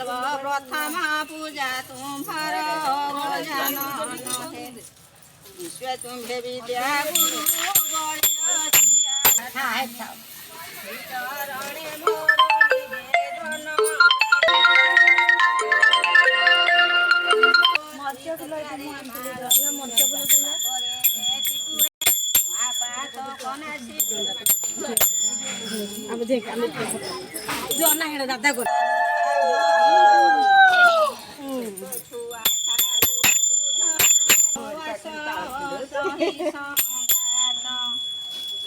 सर्वप्रथमा पूजा तुम्हार विश्व तुम्हें विद्या गुरु दादा को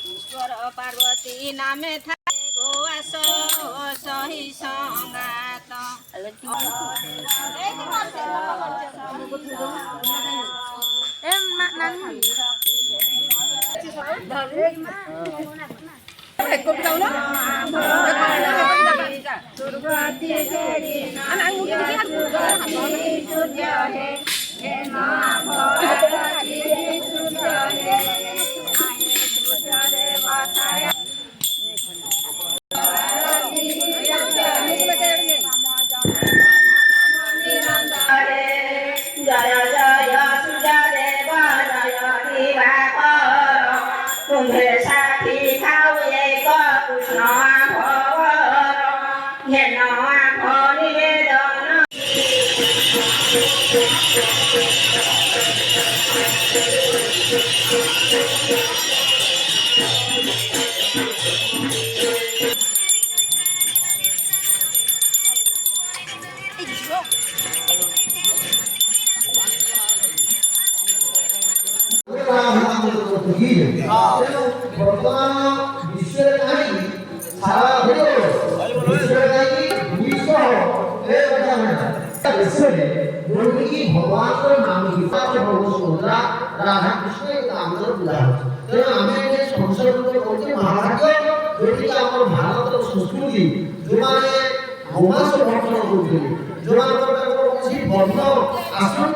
ईश्वर पार्वती नामे थाए गोवास सही संगात तुम्हें साथी खाओ एक कृष्ण ବର୍ତ୍ତମାନ ବିଶ୍ୱରେ କାହିଁକି ସାରା ବିଶ୍ୱରେ କାହିଁକି ବିଶ୍ୱରେ ଯୋଉଠିକି ଭଗବାନଙ୍କର ନାମ ସୁଭଦ୍ରା ରାଧା କୃଷ୍ଣ ଆମର ପୂଜା ହଉଛି। ତେଣୁ ଆମେ ସଂସର୍ଗ କରୁଛେ ମହାଭାରତ, ଯୋଉଠିକି ଆମର ଭାରତର ସଂସ୍କୃତି ଯୋଉମାନେ ଗୋମାଂସ ଭକ୍ଷଣ କରୁଥିଲେ, ଯୋଉମାନଙ୍କର କୌଣସି ବର୍ଣ୍ଣ ଆଶ୍ରମ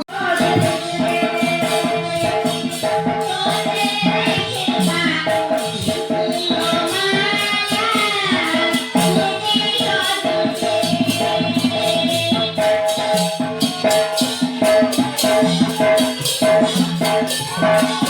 Bye.